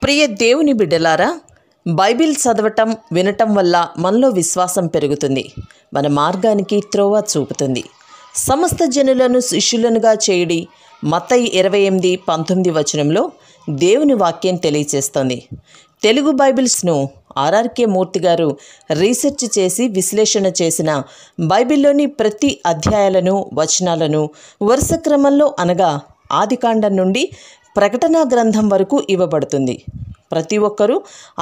ప్రియ దేవుని బిడ్డలారా, బైబిల్ చదవటం వినటం వల్ల మనలో విశ్వాసం పెరుగుతుంది. మన మార్గానికి త్రోవ చూపుతుంది. సమస్త జనులను శిష్యులనుగా చేయుడి మత్తయి 28:19 వచనంలో దేవుని వాక్యం తెలియచేస్తోంది. తెలుగు బైబిల్స్ను ఆర్ఆర్కే మూర్తి గారు రీసెర్చ్ చేసి విశ్లేషణ చేసిన బైబిల్లోని ప్రతి అధ్యాయాలను వచనాలను వరుస క్రమంలో అనగా ఆదికాండం నుండి ప్రకటనా గ్రంథం వరకు ఇవ్వబడుతుంది. ప్రతి ఒక్కరూ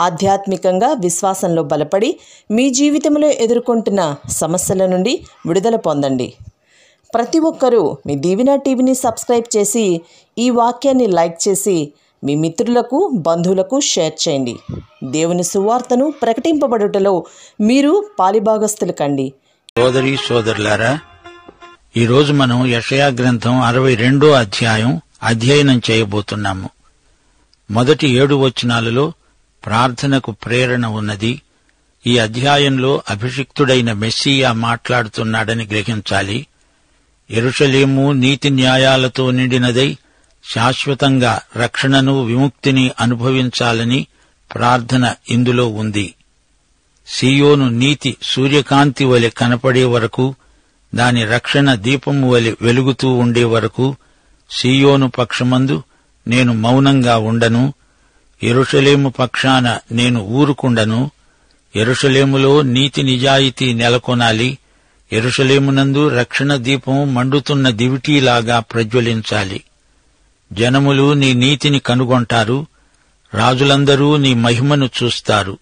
ఆధ్యాత్మికంగా విశ్వాసంలో బలపడి మీ జీవితంలో ఎదుర్కొంటున్న సమస్యల నుండి విడుదల పొందండి. ప్రతి ఒక్కరూ మీ దీవెన టీవీని సబ్స్క్రైబ్ చేసి ఈ వాక్యాన్ని లైక్ చేసి మీ మిత్రులకు బంధువులకు షేర్ చేయండి. దేవుని సువార్తను ప్రకటింపబడుటలో మీరు పాలిభాగస్తులు కండి. సోదరి సోదరులారా, ఈరోజు మనం యెషయా గ్రంథం 62వ అధ్యాయం అధ్యయనం చేయబోతున్నాము. మొదటి 7 వచనాలలో ప్రార్థనకు ప్రేరణ ఉన్నది. ఈ అధ్యాయంలో అభిషిక్తుడైన మెస్సీయా మాట్లాడుతున్నాడని గ్రహించాలి. యెరూషలేము నీతి న్యాయాలతో నిండినదై శాశ్వతంగా రక్షణను విముక్తిని అనుభవించాలని ప్రార్థన ఇందులో ఉంది. సీయోను నీతి సూర్యకాంతి వలె కనపడే వరకు, దాని రక్షణ దీపము వలె వెలుగుతూ ఉండే వరకు సీయోను పక్షమందు నేను మౌనంగా ఉండను. యెరూషలేము పక్షాన నేను ఊరుకుండను. యెరూషలేములో నీతి నిజాయితీ నెలకొనాలి. యెరూషలేమునందు రక్షణ దీపం మండుతున్న దివిటీలాగా ప్రజ్వలించాలి. జనములు నీ నీతిని కనుగొంటారు. రాజులందరూ నీ మహిమను చూస్తారు.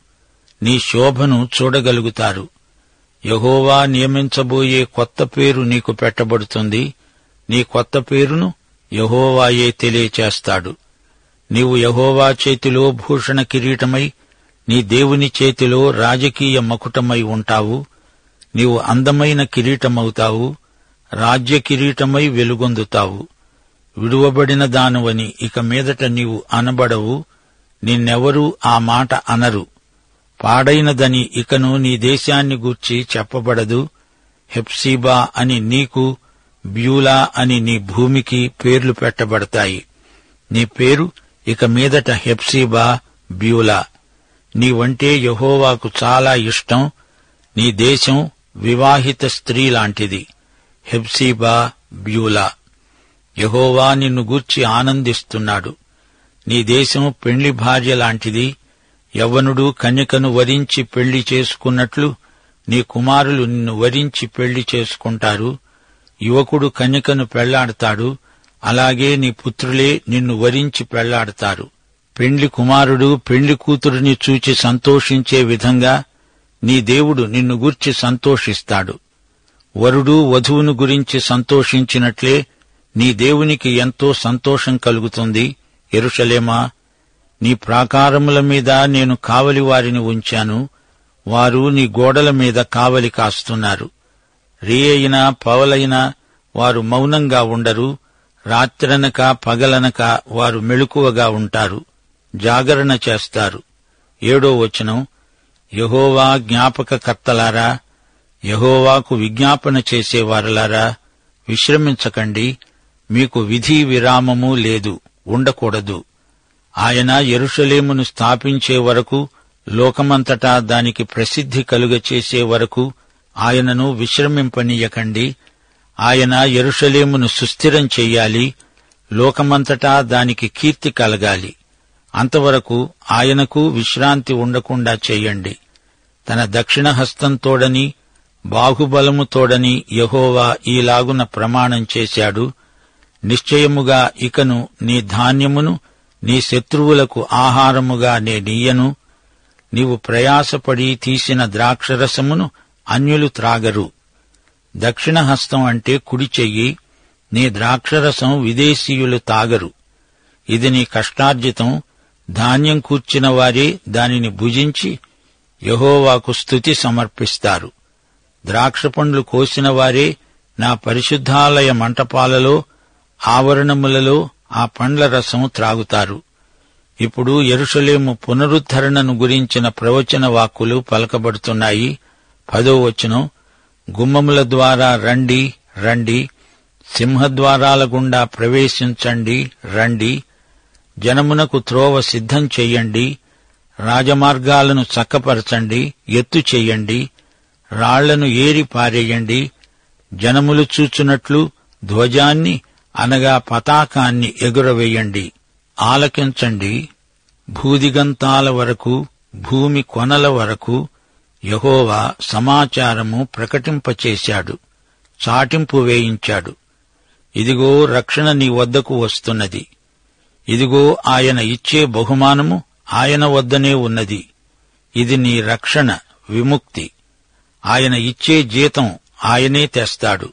నీ శోభను చూడగలుగుతారు. యెహోవా నియమించబోయే కొత్త పేరు నీకు పెట్టబడుతుంది. నీ కొత్త పేరును యెహోవాయే తెలియచేస్తాడు. నీవు యెహోవా చేతిలో భూషణ కిరీటమై, నీ దేవుని చేతిలో రాజకీయ మకుటమై ఉంటావు. నీవు అందమైన కిరీటమవుతావు. రాజ్య కిరీటమై వెలుగొందుతావు. విడువబడిన దానవని ఇక మీదట నీవు అనబడవు. నిన్నెవరూ ఆ మాట అనరు. పాడైనదని ఇకను నీ దేశాన్ని గూర్చి చెప్పబడదు. హెప్సీబా అని నీకు, బ్యూలా అని నీ భూమికి పేర్లు పెట్టబడతాయి. నీ పేరు ఇక మీదట హెప్సీబా, బ్యూలా. నీవంటే యెహోవాకు చాలా ఇష్టం. నీ దేశం వివాహిత స్త్రీ లాంటిది. హెప్సీబా, బ్యూలా. యెహోవా నిన్ను గూర్చి ఆనందిస్తున్నాడు. నీ దేశం పెండ్లి భార్య లాంటిది. యవ్వనుడు కన్యకను వరించి పెళ్లి చేసుకున్నట్లు నీ కుమారులు నిన్ను వరించి పెళ్లి చేసుకుంటారు. యువకుడు కన్యకను పెళ్లాడతాడు. అలాగే నీ పుత్రులే నిన్ను వరించి పెళ్లాడతారు. పెండ్లి కుమారుడు పెండ్లి కూతురిని చూచి సంతోషించే విధంగా నీ దేవుడు నిన్ను గూర్చి సంతోషిస్తాడు. వరుడు వధువును గురించి సంతోషించినట్లే నీ దేవునికి ఎంతో సంతోషం కలుగుతుంది. యెరూషలేమా, నీ ప్రాకారముల మీద నేను కావలి వారిని ఉంచాను. వారు నీ గోడల మీద కావలి కాస్తున్నారు. రేయైనా పగలైనా వారు మౌనంగా ఉండరు. రాత్రనక పగలనక వారు మెలకువగా ఉంటారు, జాగరణ చేస్తారు. 7వ వచనం, యెహోవా జ్ఞాపకకర్తలారా, యెహోవాకు విజ్ఞాపన చేసేవారలారా, విశ్రమించకండి. మీకు విధి విరామము లేదు, ఉండకూడదు. ఆయన యెరూషలేమును స్థాపించే వరకు, లోకమంతటా దానికి ప్రసిద్ధి కలుగచేసే వరకు ఆయనను విశ్రమింపనీయకండి. ఆయన యెరూషలేమును సుస్థిరం చెయ్యాలి. లోకమంతటా దానికి కీర్తి కలగాలి. అంతవరకు ఆయనకు విశ్రాంతి ఉండకుండా చెయ్యండి. తన దక్షిణ హస్తంతోడని బాహుబలముతోడని యెహోవా ఈలాగున ప్రమాణం చేశాడు. నిశ్చయముగా ఇకను నీ ధాన్యమును నీ శత్రువులకు ఆహారముగా నేనియ్యను. నీవు ప్రయాసపడి తీసిన ద్రాక్షరసమును అన్యులు త్రాగరు. దక్షిణ హస్తం అంటే కుడి చెయ్యి. నీ ద్రాక్షరసం విదేశీయులు తాగరు. ఇది నీ కష్టార్జితం. ధాన్యం కూర్చిన వారే దానిని భుజించి యెహోవాకు స్తుతి సమర్పిస్తారు. ద్రాక్షపండ్లు కోసిన వారే నా పరిశుద్ధాలయ మంటపాలలో, ఆవరణములలో ఆ పండ్ల రసం త్రాగుతారు. ఇప్పుడు యెరూషలేము పునరుద్ధరణను గురించిన ప్రవచన వాక్కులు పలకబడుతున్నాయి. 10వ వచనం, గుమ్మముల ద్వారా రండి, రండి, సింహద్వారాల గుండా ప్రవేశించండి, రండి. జనమునకు త్రోవ సిద్ధం చెయ్యండి, రాజమార్గాలను చక్కపరచండి, ఎత్తు చెయ్యండి, రాళ్లను ఏరి పారేయండి, జనములు చూచున్నట్లు ధ్వజాన్ని అనగా పతాకాన్ని ఎగురవేయండి. ఆలకించండి, భూదిగంతాల వరకు, భూమి కొనల వరకు యెహోవా సమాచారము ప్రకటింపచేశాడు, చాటింపు వేయించాడు. ఇదిగో రక్షణ నీ వద్దకు వస్తున్నది. ఇదిగో ఆయన ఇచ్చే బహుమానము ఆయన వద్దనే ఉన్నది. ఇది నీ రక్షణ, విముక్తి. ఆయన ఇచ్చే జీతం ఆయనే తెస్తాడు.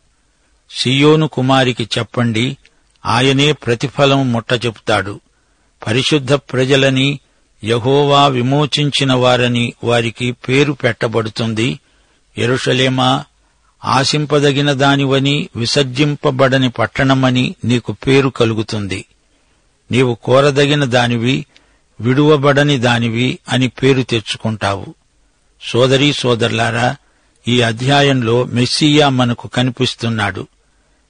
సియోను కుమారికి చెప్పండి, ఆయనే ప్రతిఫలం ముట్టచెప్తాడు. పరిశుద్ధ ప్రజలని, యెహోవా విమోచించిన వారని వారికి పేరు పెట్టబడుతుంది. యెరూషలేమా, ఆశింపదగిన దానివని, విసర్జింపబడని పట్టణమని నీకు పేరు కలుగుతుంది. నీవు కోరదగిన దానివి, విడువబడని దానివి అని పేరు తెచ్చుకుంటావు. సోదరీ సోదరులారా, ఈ అధ్యాయంలో మెస్సీయా మనకు కనిపిస్తున్నాడు.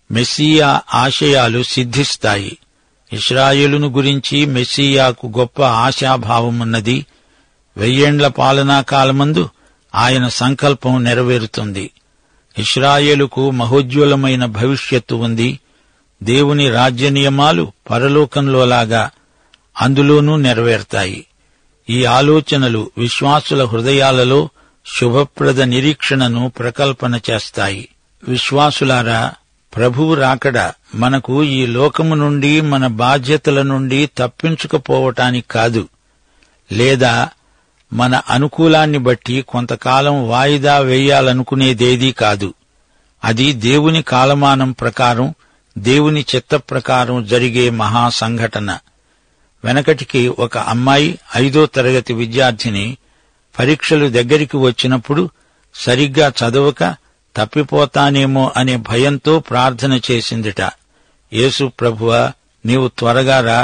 మెస్సీయా ఆశయాలు సిద్ధిస్తాయి. ఇశ్రాయేలును గురించి మెస్సీయాకు గొప్ప ఆశాభావమున్నది. 1000 ఏండ్ల పాలనా కాలమందు ఆయన సంకల్పం నెరవేరుతుంది. ఇశ్రాయేలుకు మహోజ్వలమైన భవిష్యత్తు ఉంది. దేవుని రాజ్య నియమాలు పరలోకంలోలాగా అందులోనూ నెరవేరుతాయి. ఈ ఆలోచనలు విశ్వాసుల హృదయాలలో శుభప్రద నిరీక్షణను ప్రకల్పన చేస్తాయి. విశ్వాసులారా, ప్రభువు రాకడ మనకు ఈ లోకము నుండి, మన బాధ్యతల నుండి తప్పించుకుపోవటానికి కాదు, లేదా మన అనుకూలాన్ని బట్టి కొంతకాలం వాయిదా వేయాలనుకునేదేదీ కాదు. అది దేవుని కాలమానం ప్రకారం, దేవుని చిత్త ప్రకారం జరిగే మహాసంఘటన. వెనకటికి ఒక అమ్మాయి 5వ తరగతి విద్యార్థిని పరీక్షలు దగ్గరికి వచ్చినప్పుడు సరిగ్గా చదవక తప్పిపోతానేమో అనే భయంతో ప్రార్థన చేసిందిట. యేసు ప్రభువా, నీవు త్వరగా రా,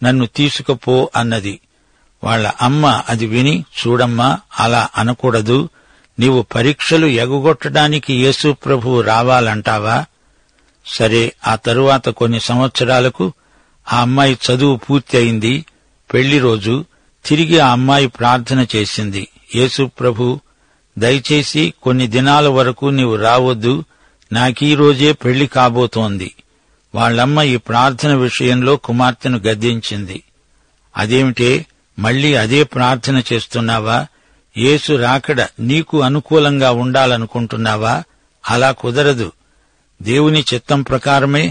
నన్ను తీసుకుపో అన్నది. వాళ్ల అమ్మ అది విని, చూడమ్మా, అలా అనకూడదు, నీవు పరీక్షలు ఎగగొట్టడానికి యేసు ప్రభువు రావాలంటావా? సరే, ఆ తరువాత కొన్ని సంవత్సరాలకు ఆ అమ్మాయి చదువు పూర్తి అయింది. పెళ్లి రోజు తిరిగి ఆ అమ్మాయి ప్రార్థన చేసింది, యేసు ప్రభు, దయచేసి కొన్ని దినాల వరకు నీవు రావద్దు, నాకీ రోజే పెళ్లి కాబోతోంది. వాళ్లమ్మ ఈ ప్రార్థన విషయంలో కుమార్తెను గద్దించింది. అదేమిటే, మళ్లీ అదే ప్రార్థన చేస్తున్నావా? యేసు రాకడ నీకు అనుకూలంగా ఉండాలనుకుంటున్నావా? అలా కుదరదు. దేవుని చిత్తం ప్రకారమే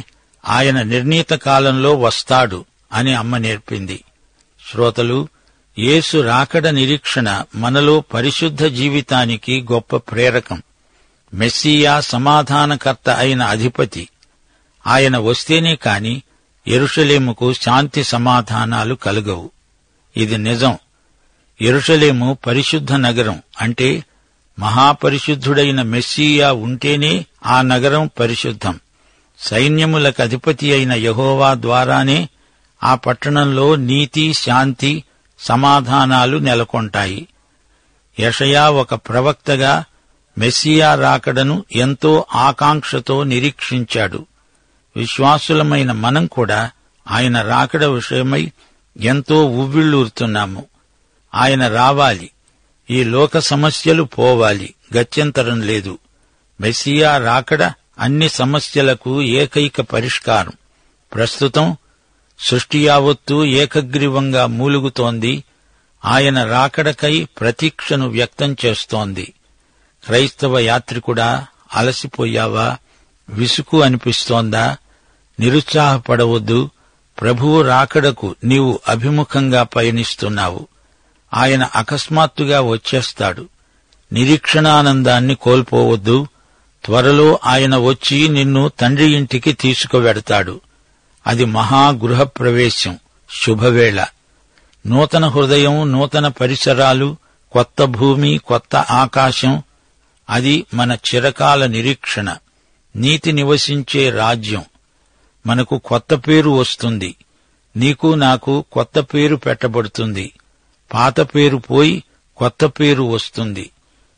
ఆయన నిర్ణీత కాలంలో వస్తాడు అని అమ్మ నేర్పింది. శ్రోతలు, యేసు రాకడ నిరీక్షణ మనలో పరిశుద్ధ జీవితానికి గొప్ప ప్రేరకం. మెస్సీయా సమాధానకర్త అయిన అధిపతి. ఆయన వస్తేనే కాని యెరూషలేముకు శాంతి సమాధానాలు కలుగవు. ఇది నిజం. యెరూషలేము పరిశుద్ధ నగరం. అంటే మహాపరిశుద్ధుడైన మెస్సీయా ఉంటేనే ఆ నగరం పరిశుద్ధం. సైన్యములకు అధిపతి అయిన యెహోవా ద్వారానే ఆ పట్టణంలో నీతి, శాంతి, సమాధానాలు నెలకొంటాయి. యెషయా ఒక ప్రవక్తగా మెస్సీయా రాకడను ఎంతో ఆకాంక్షతో నిరీక్షించాడు. విశ్వాసులమైన మనం కూడా ఆయన రాకడ విషయమై ఎంతో ఉవ్విళ్లూరుతున్నాము. ఆయన రావాలి, ఈ లోక సమస్యలు పోవాలి, గత్యంతరం లేదు. మెస్సీయా రాకడ అన్ని సమస్యలకు ఏకైక పరిష్కారం. ప్రస్తుతం సృష్టి యావత్తూ ఏకగ్రీవంగా మూలుగుతోంది. ఆయన రాకడకై ప్రతీక్షను వ్యక్తం చేస్తోంది. క్రైస్తవ యాత్రికుడా, అలసిపోయావా? విసుగు అనిపిస్తోందా? నిరుత్సాహపడవద్దు. ప్రభువు రాకడకు నీవు అభిముఖంగా పయనిస్తున్నావు. ఆయన అకస్మాత్తుగా వచ్చేస్తాడు. నిరీక్షణానందాన్ని కోల్పోవద్దు. త్వరలో ఆయన వచ్చి నిన్ను తండ్రి ఇంటికి తీసుకువెడతాడు. అది మహాగృహప్రవేశం, శుభవేళ. నూతన హృదయం, నూతన పరిసరాలు, కొత్త భూమి, కొత్త ఆకాశం. అది మన చిరకాల నిరీక్షణ. నీతి నివసించే రాజ్యం. మనకు కొత్త పేరు వస్తుంది. నీకు నాకు కొత్త పేరు పెట్టబడుతుంది. పాత పేరు పోయి కొత్త పేరు వస్తుంది.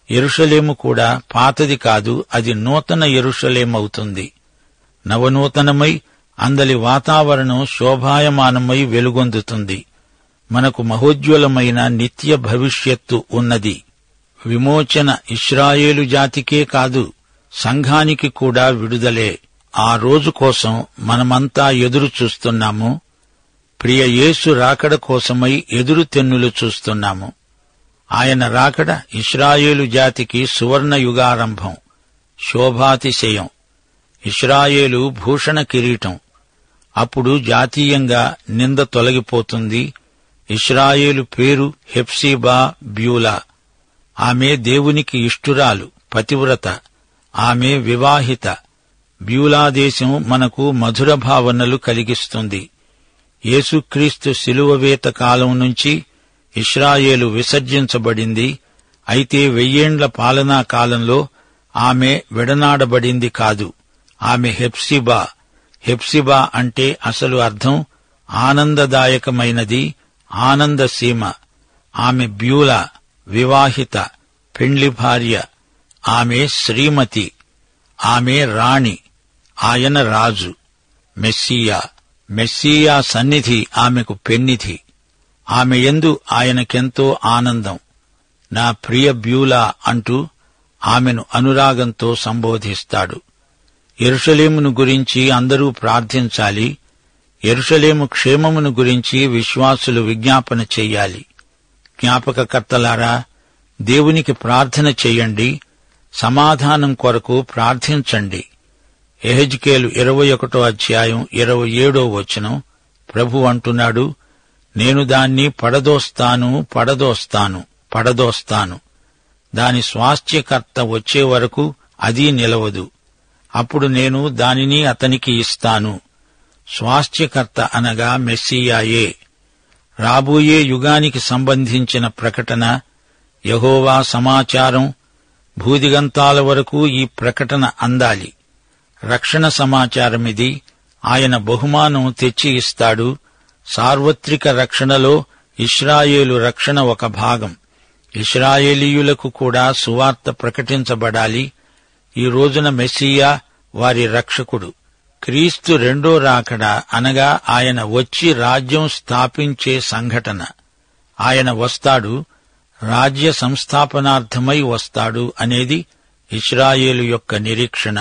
యెరూషలేము కూడా పాతది కాదు, అది నూతన యెరూషలేమవుతుంది. నవనూతనమై అందలి వాతావరణం శోభాయమానమై వెలుగొందుతుంది. మనకు మహోజ్వలమైన నిత్య భవిష్యత్తు ఉన్నది. విమోచన ఇశ్రాయేలు జాతికే కాదు, సంఘానికి కూడా విడుదలే. ఆ రోజు కోసం మనమంతా ఎదురు చూస్తున్నాము. ప్రియ యేసు రాకడ కోసమై ఎదురు తెన్నులు చూస్తున్నాము. ఆయన రాకడ ఇశ్రాయేలు జాతికి సువర్ణ యుగారంభం, శోభాతిశయం. ఇశ్రాయేలు భూషణ కిరీటం. అప్పుడు జాతీయంగా నింద తొలగిపోతుంది. ఇశ్రాయేలు పేరు హెప్సీబా బ్యూలా. ఆమె దేవునికి ఇష్టురాలు, పతివ్రత. ఆమె వివాహిత. బ్యూలా దేశం మనకు మధుర భావనలు కలిగిస్తుంది. యేసుక్రీస్తు శిలువవేత కాలం నుంచి ఇశ్రాయేలు విసర్జించబడింది. అయితే 1000 పాలనా కాలంలో ఆమె విడనాడబడింది కాదు. ఆమె హెప్సిబా. హెప్సిబా అంటే అసలు అర్థం ఆనందదాయకమైనది, ఆనందసీమ. ఆమె బ్యూలా, వివాహిత, పెండ్లి భార్య. ఆమె శ్రీమతి. ఆమె రాణి. ఆయన రాజు. మెస్సియా. మెస్సియా సన్నిధి ఆమెకు పెన్నిధి. ఆమె యందు ఆయనకెంతో ఆనందం. నా ప్రియ బ్యూలా అంటూ ఆమెను అనురాగంతో సంబోధిస్తాడు. యెరూషలేమును గురించి అందరూ ప్రార్థించాలి. యెరూషలేము క్షేమమును గురించి విశ్వాసులు విజ్ఞాపన చెయ్యాలి. జ్ఞాపకకర్తలారా, దేవునికి ప్రార్థన చెయ్యండి. సమాధానం కొరకు ప్రార్థించండి. యెహెజ్కేలు 21వ అధ్యాయం 27వ వచనం. ప్రభు అంటున్నాడు, నేను దాన్ని పడదోస్తాను. దాని స్వాస్థ్యకర్త వచ్చే వరకు అది నిలవదు. అప్పుడు నేను దానిని అతనికి ఇస్తాను. స్వాస్థ్యకర్త అనగా మెస్సియాయే. రాబోయే యుగానికి సంబంధించిన ప్రకటన, యెహోవా సమాచారం. భూదిగంతాల వరకు ఈ ప్రకటన అందాలి. రక్షణ సమాచారమిది. ఆయన బహుమానం తెచ్చి ఇస్తాడు. సార్వత్రిక రక్షణలో ఇశ్రాయేలు రక్షణ ఒక భాగం. ఇశ్రాయేలీయులకు కూడా సువార్త ప్రకటించబడాలి. ఈ రోజున మెస్సియా వారి రక్షకుడు. క్రీస్తు రెండో రాకడ అనగా ఆయన వచ్చి రాజ్యం స్థాపించే సంఘటన. ఆయన వస్తాడు, రాజ్య సంస్థాపనార్థమై వస్తాడు అనేది ఇశ్రాయేలు యొక్క నిరీక్షణ.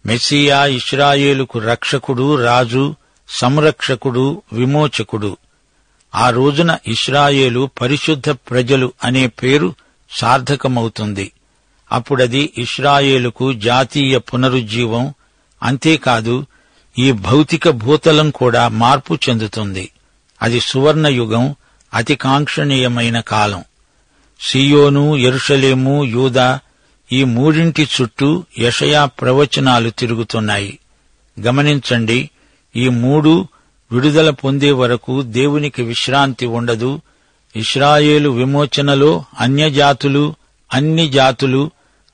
మెస్సియా ఇశ్రాయేలుకు రక్షకుడు, రాజు, సంరక్షకుడు, విమోచకుడు. ఆ రోజున ఇశ్రాయేలు పరిశుద్ధ ప్రజలు అనే పేరు సార్థకమవుతుంది. అప్పుడది ఇశ్రాయేలుకు జాతీయ పునరుజ్జీవం. అంతేకాదు, ఈ భౌతిక భూతలం కూడా మార్పు చెందుతుంది. అది సువర్ణయుగం, అతి కాంక్షణీయమైన కాలం. సీయోను, యెరూషలేము, యూదా, ఈ మూడింటి చుట్టూ యెషయా ప్రవచనాలు తిరుగుతున్నాయి. గమనించండి, ఈ మూడు విడుదల పొందే వరకు దేవునికి విశ్రాంతి ఉండదు. ఇశ్రాయేలు విమోచనలో అన్యజాతులు, అన్ని జాతులు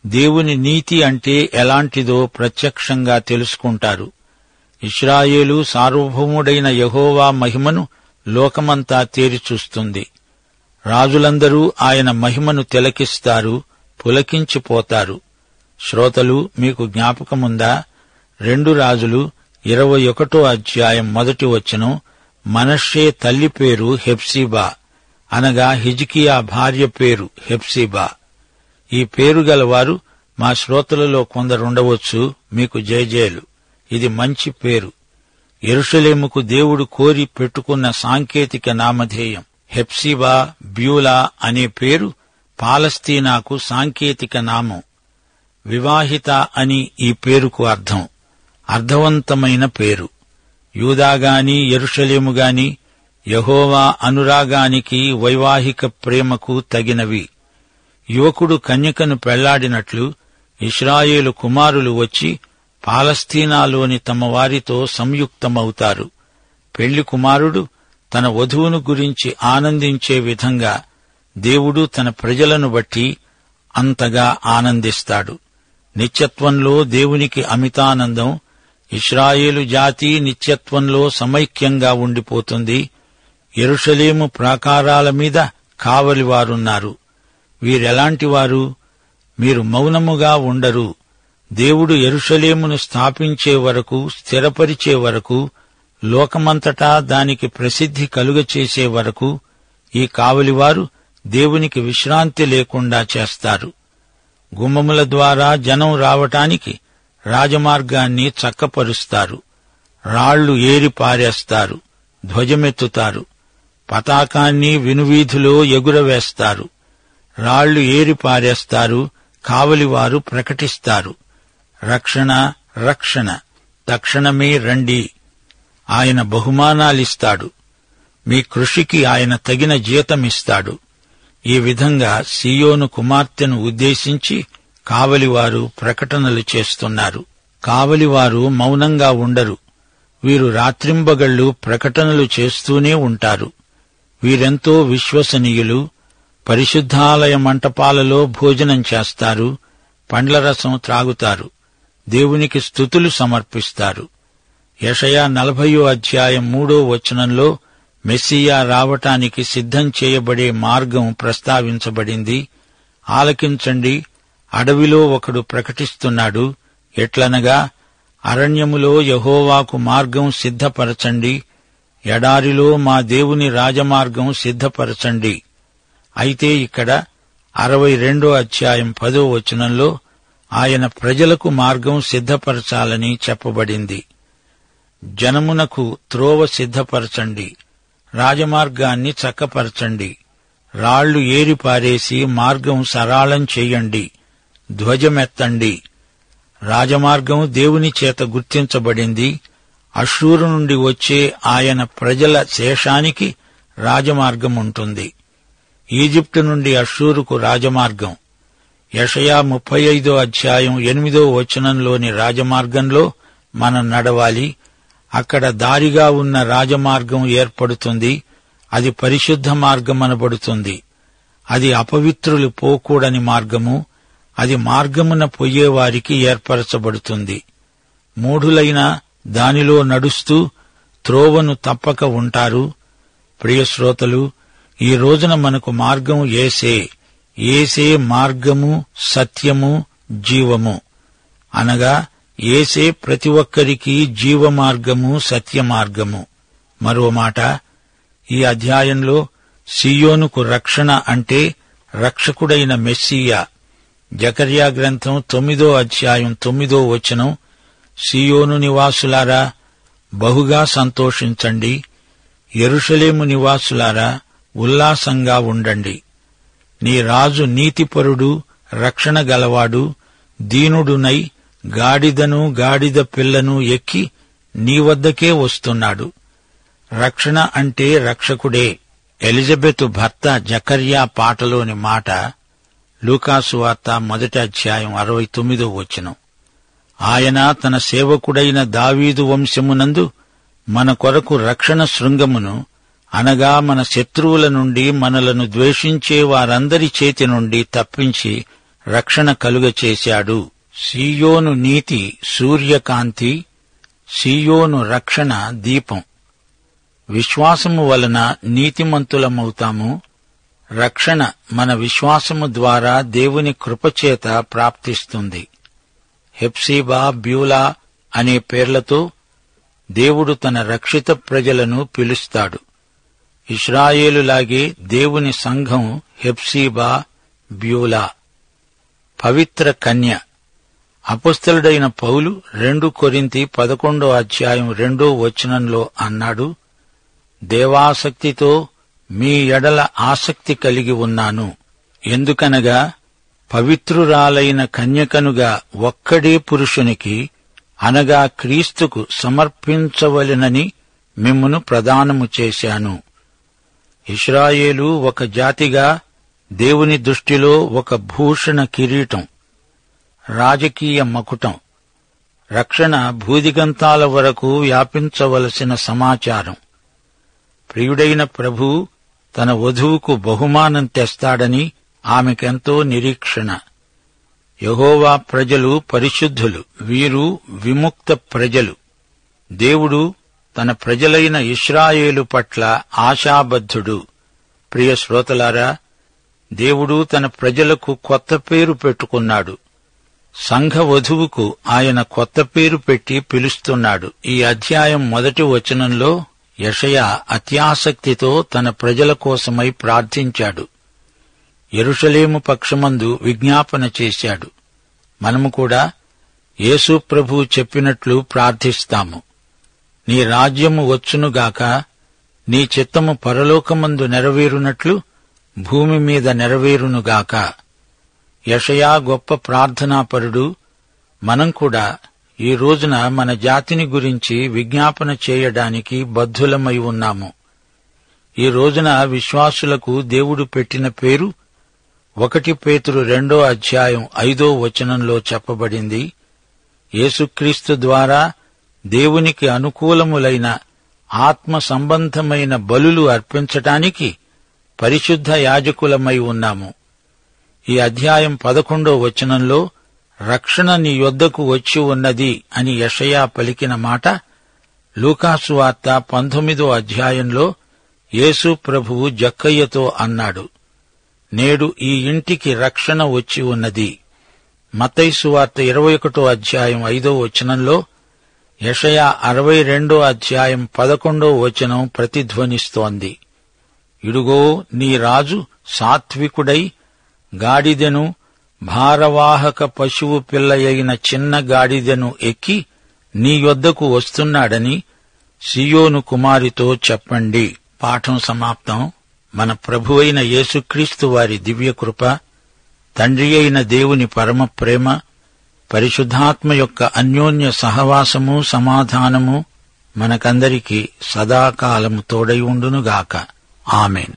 దేవుని నీతి అంటే ఎలాంటిదో ప్రత్యక్షంగా తెలుసుకుంటారు. ఇశ్రాయేలు సార్వభౌముడైన యెహోవా మహిమను లోకమంతా తేరిచూస్తుంది. రాజులందరూ ఆయన మహిమను తిలకిస్తారు, పులకించిపోతారు. శ్రోతలు, మీకు జ్ఞాపకముందా? 2 రాజులు 21వ అధ్యాయం 1వ వచనం. మనష్షే తల్లి పేరు హెప్సీబా, అనగా హిజ్కియా భార్య పేరు హెప్సీబా. ఈ పేరు గలవారు మా శ్రోతలలో కొందరుండవచ్చు. మీకు జయజయలు. ఇది మంచి పేరు. యెరూషలేముకు దేవుడు కోరి పెట్టుకున్న సాంకేతిక నామధేయం. హెప్సీబా, బ్యూలా అనే పేరు పాలస్తీనాకు సాంకేతిక నామం. వివాహిత అని ఈ పేరుకు అర్థం. అర్థవంతమైన పేరు. యూదాగాని యెరూషలేముగాని యెహోవా అనురాగానికి, వైవాహిక ప్రేమకు తగినవి. యువకుడు కన్యకను పెళ్లాడినట్లు ఇశ్రాయేలు కుమారులు వచ్చి పాలస్తీనాలోని తమ వారితో సంయుక్తమవుతారు. పెళ్లి కుమారుడు తన వధువును గురించి ఆనందించే విధంగా దేవుడు తన ప్రజలను బట్టి అంతగా ఆనందిస్తాడు. నిత్యత్వంలో దేవునికి అమితానందం. ఇశ్రాయేలు జాతి నిత్యత్వంలో సమైక్యంగా ఉండిపోతుంది. యెరూషలేము ప్రాకారాల మీద కావలివారున్నారు. వీరెలాంటివారు? మీరు మౌనముగా ఉండరు. దేవుడు యెరూషలేమును స్థాపించే వరకు, స్థిరపరిచే వరకు, లోకమంతటా దానికి ప్రసిద్ధి కలుగచేసే వరకు ఈ కావలివారు దేవునికి విశ్రాంతి లేకుండా చేస్తారు. గుమ్మముల ద్వారా జనం రావటానికి రాజమార్గాన్ని చక్కపరుస్తారు. రాళ్లు ఏరి పారేస్తారు, ధ్వజమెత్తుతారు, పతాకాన్ని వినువీధిలో ఎగురవేస్తారు. రాళ్లు ఏరి పారేస్తారు, కావలివారు ప్రకటిస్తారు, రక్షణ, రక్షణ, తక్షణమే రండి. ఆయన బహుమానాలిస్తాడు, మీ కృషికి ఆయన తగిన జీతమిస్తాడు. ఈ విధంగా సీయోను కుమార్తెను ఉద్దేశించి కావలివారు ప్రకటనలు చేస్తున్నారు. కావలివారు మౌనంగా ఉండరు. వీరు రాత్రింబగళ్లు ప్రకటనలు చేస్తూనే ఉంటారు. వీరెంతో విశ్వసనీయులు. పరిశుద్ధాలయ మంటపాలలో భోజనం చేస్తారు, పండ్ల రసం త్రాగుతారు, దేవునికి స్తుతులు సమర్పిస్తారు. యెషయా 40వ అధ్యాయం 3వ వచనంలో మెస్సియా రావటానికి సిద్ధం చేయబడే మార్గం ప్రస్తావించబడింది. ఆలకించండి, అడవిలో ఒకడు ప్రకటిస్తున్నాడు. ఎట్లనగా, అరణ్యములో యెహోవాకు మార్గం సిద్ధపరచండి, ఎడారిలో మా దేవుని రాజమార్గం సిద్ధపరచండి. అయితే ఇక్కడ 62వ అధ్యాయం 10వ వచనంలో ఆయన ప్రజలకు మార్గం సిద్ధపరచాలని చెప్పబడింది. జనమునకు త్రోవ సిద్ధపరచండి, రాజమార్గాన్ని చక్కపరచండి, రాళ్లు ఏరి పారేసి మార్గం సరాళం చెయ్యండి, ధ్వజమెత్తండి. రాజమార్గం దేవుని చేత గుర్తించబడింది. అష్షూరు నుండి వచ్చే ఆయన ప్రజల శేషానికి రాజమార్గముంటుంది. ఈజిప్టు నుండి అష్షూరుకు రాజమార్గం. యెషయా 35వ అధ్యాయం 8వ వచనంలోని రాజమార్గంలో మనం నడవాలి. అక్కడ దారిగా ఉన్న రాజమార్గం ఏర్పడుతుంది. అది పరిశుద్ధ మార్గమనబడుతుంది. అది అపవిత్రులు పోకూడని మార్గము. అది మార్గమున పొయ్యేవారికి ఏర్పరచబడుతుంది. మూఢులైన దానిలో నడుస్తూ త్రోవను తప్పక ఉంటారు. ప్రియశ్రోతలు, ఈ రోజున మనకు మార్గం యేసే. యేసే మార్గము, సత్యము, జీవము. అనగా యేసే ప్రతి ఒక్కరికి జీవమార్గము, సత్యమార్గము. మరో మాట, ఈ అధ్యాయంలో సీయోనుకు రక్షణ అంటే రక్షకుడైన మెస్సియా. జకర్యా గ్రంథం 9వ అధ్యాయం 9వ వచనం, సీయోను నివాసులారా బహుగా సంతోషించండి, యెరూషలేము నివాసులారా ఉల్లాసంగా ఉండండి. నీ రాజు నీతిపరుడు, రక్షణ గలవాడు, దీనుడునై గాడిదను గాడిద పిల్లను ఎక్కి నీ వద్దకే వస్తున్నాడు. రక్షణ అంటే రక్షకుడే. ఎలిజబెతు భర్త జకర్యా పాటలోని మాట లూకాసు వార్త 1వ అధ్యాయం 69వ వచనం. ఆయన తన సేవకుడైన దావీదు వంశమునందు మన కొరకు రక్షణ శృంగమును, అనగా మన శత్రువుల నుండి, మనలను ద్వేషించే వారందరి చేతి నుండి తప్పించి రక్షణ కలుగచేశాడు. సీయోను నీతి సూర్యకాంతి, సీయోను రక్షణ దీపం. విశ్వాసము వలన నీతిమంతులమవుతాము. రక్షణ మన విశ్వాసము ద్వారా దేవుని కృపచేత ప్రాప్తిస్తుంది. హెప్సీబా, బ్యూలా అనే పేర్లతో దేవుడు తన రక్షిత ప్రజలను పిలుస్తాడు. ఇశ్రాయేలులాగే దేవుని సంఘం హెప్సీబా, బ్యూలా. పవిత్ర కన్య. అపొస్తలుడైన పౌలు 2 కొరింథీ 11వ అధ్యాయం 2వ వచనంలో అన్నాడు, దేవాసక్తితో మీ ఎడల ఆసక్తి కలిగి ఉన్నాను. ఎందుకనగా పవిత్రురాలైన కన్యకనుగా ఒక్కడే పురుషునికి, అనగా క్రీస్తుకు సమర్పించవలెనని మిమ్మును ప్రదానము చేశాను. ఇశ్రాయేలు ఒక జాతిగా దేవుని దృష్టిలో ఒక భూషణ కిరీటం, రాజకీయ మకుటం. రక్షణ భూదిగంతాల వరకు వ్యాపించవలసిన సమాచారం. ప్రియుడైన ప్రభు తన వధువుకు బహుమానం తెస్తాడని ఆమెకెంతో నిరీక్షణ. యెహోవా ప్రజలు పరిశుద్ధులు, వీరు విముక్త ప్రజలు. దేవుడు తన ప్రజలైన ఇశ్రాయేలు పట్ల ఆశాబద్ధుడు. ప్రియ శ్రోతలారా, దేవుడు తన ప్రజలకు కొత్త పేరు పెట్టుకున్నాడు. సంఘ వధువుకు ఆయన కొత్త పేరు పెట్టి పిలుస్తున్నాడు. ఈ అధ్యాయం 1వ వచనంలో యెషయా అత్యాసక్తితో తన ప్రజల కోసమై ప్రార్థించాడు. యెరూషలేము పక్షమందు విజ్ఞాపన చేశాడు. మనము కూడా యేసు ప్రభువు చెప్పినట్లు ప్రార్థిస్తాము. నీ రాజ్యము వచ్చునుగాక, నీ చిత్తము పరలోకమందు నెరవేరునట్లు భూమి మీద నెరవేరునుగాక. యెషయా గొప్ప ప్రార్థనాపరుడు. మనం కూడా ఈ రోజున మన జాతిని గురించి విజ్ఞాపన చేయడానికి బద్ధులమై ఉన్నాము. ఈ రోజున విశ్వాసులకు దేవుడు పెట్టిన పేరు 1 పేతురు 2వ అధ్యాయం 5వ వచనంలో చెప్పబడింది. యేసుక్రీస్తు ద్వారా దేవునికి అనుకూలములైన ఆత్మ సంబంధమైన బలులు అర్పించటానికి పరిశుద్ధ యాజకులమై ఉన్నాము. ఈ అధ్యాయం 11వ వచనంలో రక్షణ నీ యొద్దకు వచ్చి ఉన్నది అని యెషయా పలికిన మాట లూకాసు వార్త 19వ అధ్యాయంలో యేసు ప్రభువు జక్కయ్యతో అన్నాడు. నేడు ఈ ఇంటికి రక్షణ వచ్చి ఉన్నది. మత్తయి సువార్త 21వ అధ్యాయం 5వ వచనంలో యెషయా 62వ అధ్యాయం 11వ వచనం ప్రతిధ్వనిస్తోంది. ఇడుగో నీ రాజు సాత్వికుడై గాడిదెను, భారవాహక పశువు పిల్లయైన చిన్న గాడిదెను ఎక్కి నీ యొద్దకు వస్తున్నాడని సియోను కుమారితో చెప్పండి. పాఠం సమాప్తం. మన ప్రభువైన యేసుక్రీస్తు వారి దివ్యకృప, తండ్రి అయిన దేవుని పరమ ప్రేమ, పరిశుద్ధాత్మ యొక్క అన్యోన్య సహవాసము, సమాధానము మనకందరికీ సదాకాలము తోడై ఉండునుగాక. ఆమేన్.